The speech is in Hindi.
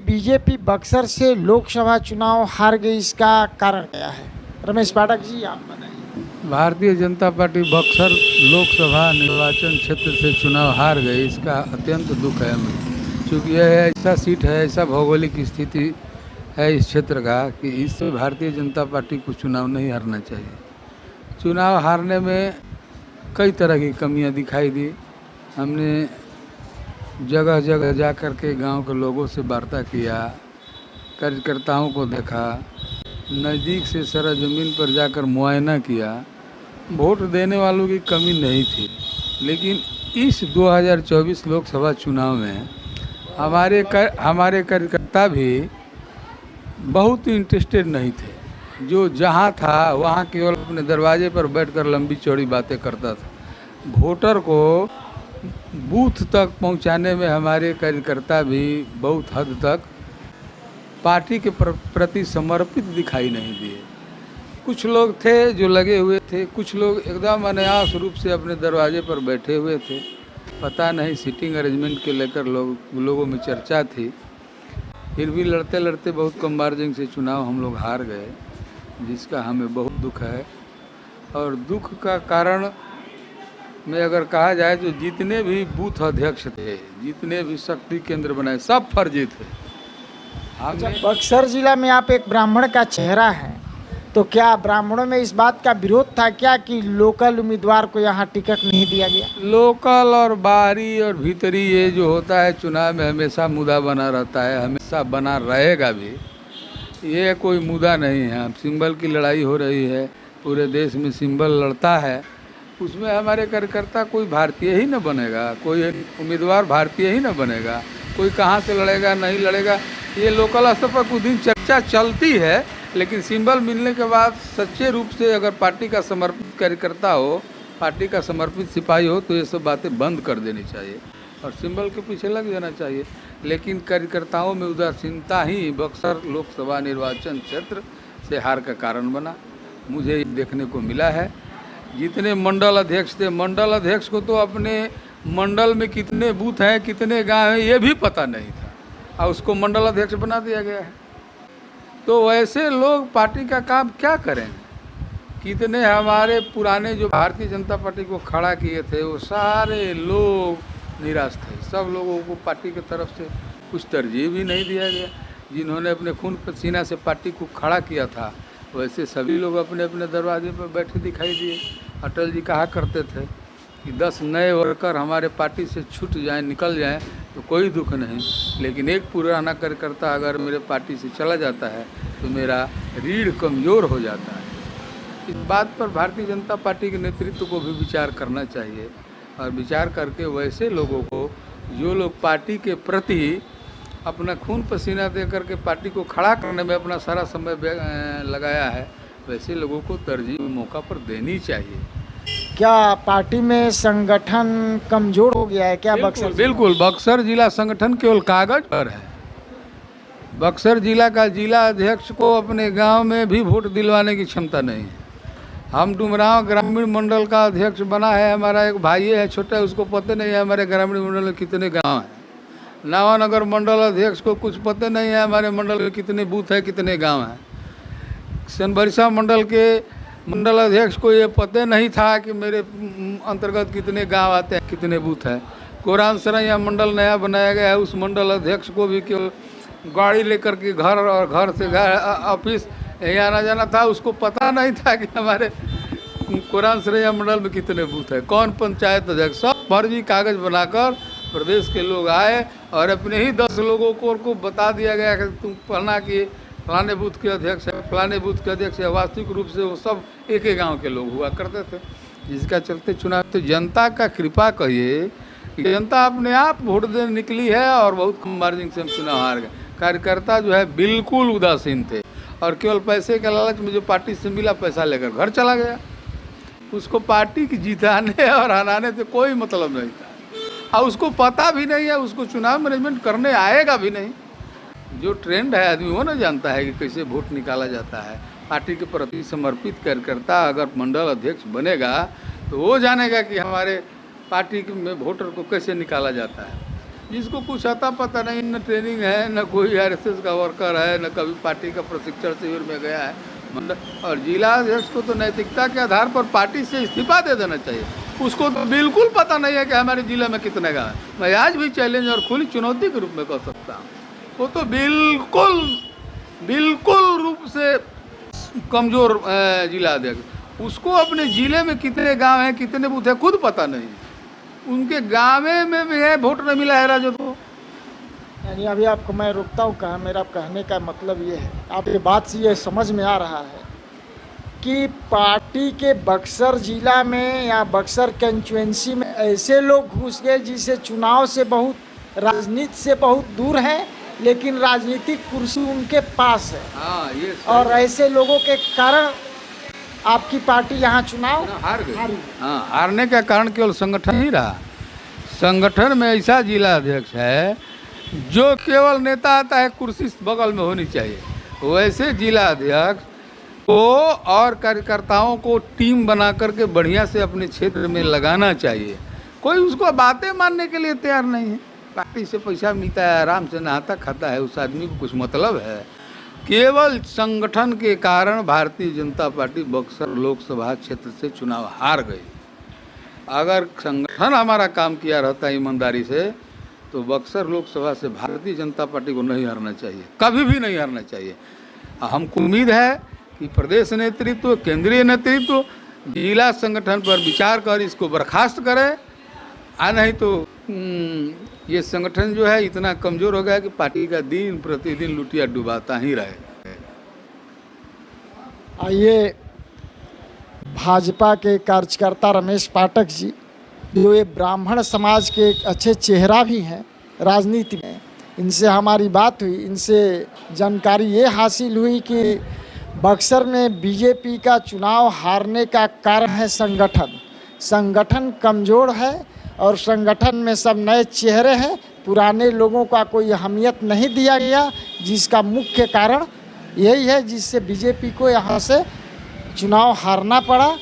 बीजेपी बक्सर से लोकसभा चुनाव हार गई, इसका कारण क्या है? रमेश पाठक जी, आप बताइए। भारतीय जनता पार्टी बक्सर लोकसभा निर्वाचन क्षेत्र से चुनाव हार गई, इसका अत्यंत दुख है हमें, क्योंकि यह ऐसा सीट है, ऐसा भौगोलिक स्थिति है इस क्षेत्र का कि इससे भारतीय जनता पार्टी को चुनाव नहीं हारना चाहिए। चुनाव हारने में कई तरह की कमियां दिखाई दी। हमने जगह जगह जा कर के गाँव के लोगों से वार्ता किया, कार्यकर्ताओं को देखा, नज़दीक से सरजमीन पर जाकर मुआयना किया। वोट देने वालों की कमी नहीं थी, लेकिन इस 2024 लोकसभा चुनाव में हमारे कार्यकर्ता भी बहुत इंटरेस्टेड नहीं थे। जो जहाँ था वहाँ केवल अपने दरवाजे पर बैठकर लंबी चौड़ी बातें करता था। वोटर को बूथ तक पहुँचाने में हमारे कार्यकर्ता भी बहुत हद तक पार्टी के प्रति समर्पित दिखाई नहीं दिए। कुछ लोग थे जो लगे हुए थे, कुछ लोग एकदम अनायास रूप से अपने दरवाजे पर बैठे हुए थे। पता नहीं सीटिंग अरेंजमेंट के लेकर लोगों में चर्चा थी। फिर भी लड़ते लड़ते बहुत कम मार्जिन से चुनाव हम लोग हार गए, जिसका हमें बहुत दुख है। और दुख का कारण में अगर कहा जाए तो जितने भी बूथ अध्यक्ष थे, जितने भी शक्ति केंद्र बनाए, सब फर्जी थे। बक्सर जिला में आप एक ब्राह्मण का चेहरा है, तो क्या ब्राह्मणों में इस बात का विरोध था क्या कि लोकल उम्मीदवार को यहाँ टिकट नहीं दिया गया? लोकल और बाहरी और भीतरी ये जो होता है चुनाव में हमेशा मुद्दा बना रहता है, हमेशा बना रहेगा भी। ये कोई मुद्दा नहीं है। हम सिंबल की लड़ाई हो रही है, पूरे देश में सिंबल लड़ता है, उसमें हमारे कार्यकर्ता कोई भारतीय ही न बनेगा, कोई उम्मीदवार भारतीय ही न बनेगा। कोई कहाँ से लड़ेगा नहीं लड़ेगा, ये लोकल स्तर पर कुछ दिन चर्चा चलती है, लेकिन सिंबल मिलने के बाद सच्चे रूप से अगर पार्टी का समर्पित कार्यकर्ता हो, पार्टी का समर्पित सिपाही हो, तो ये सब बातें बंद कर देनी चाहिए और सिंबल के पीछे लग जाना चाहिए। लेकिन कार्यकर्ताओं में उदासीनता ही बक्सर लोकसभा निर्वाचन क्षेत्र से हार का कारण बना, मुझे देखने को मिला है। जितने मंडल अध्यक्ष थे, मंडल अध्यक्ष को तो अपने मंडल में कितने बूथ हैं, कितने गांव हैं, ये भी पता नहीं था, और उसको मंडल अध्यक्ष बना दिया गया है। तो वैसे लोग पार्टी का काम क्या करेंगे? कितने हमारे पुराने जो भारतीय जनता पार्टी को खड़ा किए थे, वो सारे लोग निराश थे। सब लोगों को पार्टी की तरफ से कुछ तरजीह भी नहीं दिया गया। जिन्होंने अपने खून पसीना से पार्टी को खड़ा किया था, वैसे सभी लोग अपने अपने दरवाजे पर बैठे दिखाई दिए। अटल जी कहा करते थे कि 10 नए वर्कर हमारे पार्टी से छूट जाएं, निकल जाएं तो कोई दुख नहीं, लेकिन एक पुराना कार्यकर्ता अगर मेरे पार्टी से चला जाता है तो मेरा रीढ़ कमज़ोर हो जाता है। इस बात पर भारतीय जनता पार्टी के नेतृत्व को भी विचार करना चाहिए, और विचार करके वैसे लोगों को, जो लोग पार्टी के प्रति अपना खून पसीना दे करके पार्टी को खड़ा करने में अपना सारा समय लगाया है, वैसे लोगों को तरजीह मौका पर देनी चाहिए। क्या पार्टी में संगठन कमजोर हो गया है क्या? बक्सर बिल्कुल बक्सर जिला संगठन केवल कागज पर है। बक्सर जिला का जिला अध्यक्ष को अपने गांव में भी वोट दिलवाने की क्षमता नहीं है। हम डुमरांव ग्रामीण मंडल का अध्यक्ष बना है, हमारा एक भाई है छोटा, उसको पता नहीं है हमारे ग्रामीण मंडल में कितने गाँव हैं। नावानगर मंडल अध्यक्ष को कुछ पता नहीं है हमारे मंडल में कितने बूथ है, कितने गाँव हैं। सनबरसा मंडल के मंडल अध्यक्ष को ये पता नहीं था कि मेरे अंतर्गत कितने गांव आते हैं, कितने बूथ हैं। कोरानसराय मंडल नया बनाया गया है, उस मंडल अध्यक्ष को भी केवल गाड़ी लेकर के घर और घर से घर ऑफिस यहीं आना जाना था, उसको पता नहीं था कि हमारे कोरानसराय मंडल में कितने बूथ है, कौन पंचायत अध्यक्ष। सब फर्जी कागज बनाकर प्रदेश के लोग आए और अपने ही 10 लोगों को बता दिया गया कि तुम पढ़ना कि फलाने बूथ के अध्यक्ष है, फलाने बूथ के अध्यक्ष है। वास्तविक रूप से वो सब एक ही गांव के लोग हुआ करते थे, जिसका चलते चुनाव। तो जनता का कृपा कहिए कि जनता अपने आप वोट देने निकली है और बहुत कम मार्जिन से हम चुनाव हार गए। कार्यकर्ता जो है बिल्कुल उदासीन थे और केवल पैसे के लालच में जो पार्टी से मिला पैसा लेकर घर चला गया। उसको पार्टी की जिताने और हराने से कोई मतलब नहीं था, और उसको पता भी नहीं है, उसको चुनाव मैनेजमेंट करने आएगा भी नहीं। जो ट्रेंड है आदमी वो ना जानता है कि कैसे वोट निकाला जाता है। पार्टी के प्रति समर्पित कार्यकर्ता अगर मंडल अध्यक्ष बनेगा तो वो जानेगा कि हमारे पार्टी में वोटर को कैसे निकाला जाता है। जिसको कुछ अता पता नहीं, न ट्रेनिंग है, न कोई आरएसएस का वर्कर है, न कभी पार्टी का प्रशिक्षण शिविर में गया है, मतलब। और जिला अध्यक्ष को तो नैतिकता के आधार पर पार्टी से इस्तीफा दे देना चाहिए। उसको तो बिल्कुल पता नहीं है कि हमारे जिले में कितने गाँव हैं। मैं आज भी चैलेंज और खुली चुनौती के रूप में कह सकता हूँ, वो तो बिल्कुल रूप से कमज़ोर जिला अध्यक्ष। उसको अपने ज़िले में कितने गांव हैं, कितने बूथ हैं, खुद पता नहीं। उनके गाँव में भी है, वोट नहीं मिला है राजद को। यानी अभी आपको मैं रोकता हूँ, कहा मेरा कहने का मतलब ये है, आपकी बात से ये समझ में आ रहा है कि पार्टी के बक्सर जिला में या बक्सर कंस्टिट्यूएंसी में ऐसे लोग घुस गए जिसे चुनाव से बहुत, राजनीति से बहुत दूर है, लेकिन राजनीतिक कुर्सी उनके पास है। हाँ, ये और ऐसे लोगों के कारण आपकी पार्टी यहाँ चुनाव हार गई। हाँ, हारने का कारण केवल संगठन ही रहा। संगठन में ऐसा जिला अध्यक्ष है जो केवल नेता आता है, कुर्सी बगल में होनी चाहिए। वैसे जिला अध्यक्ष को और कार्यकर्ताओं को टीम बना करके बढ़िया से अपने क्षेत्र में लगाना चाहिए। कोई उसको बातें मानने के लिए तैयार नहीं है। पार्टी से पैसा मिलता है, आराम से नहाता खाता है, उस आदमी को कुछ मतलब है? केवल संगठन के कारण भारतीय जनता पार्टी बक्सर लोकसभा क्षेत्र से चुनाव हार गई। अगर संगठन हमारा काम किया रहता ईमानदारी से, तो बक्सर लोकसभा से भारतीय जनता पार्टी को नहीं हारना चाहिए, कभी भी नहीं हारना चाहिए। हमको उम्मीद है कि प्रदेश नेतृत्व, केंद्रीय नेतृत्व जिला संगठन पर विचार कर इसको बर्खास्त करे, नहीं तो ये संगठन जो है इतना कमज़ोर हो गया कि पार्टी का दिन प्रतिदिन लुटिया डुबाता ही रहेगा। आइए, भाजपा के कार्यकर्ता रमेश पाठक जी, जो ये ब्राह्मण समाज के एक अच्छे चेहरा भी हैं राजनीति में, इनसे हमारी बात हुई। इनसे जानकारी ये हासिल हुई कि बक्सर में बीजेपी का चुनाव हारने का कारण है संगठन। संगठन कमज़ोर है और संगठन में सब नए चेहरे हैं, पुराने लोगों का कोई अहमियत नहीं दिया गया, जिसका मुख्य कारण यही है, जिससे बीजेपी को यहाँ से चुनाव हारना पड़ा।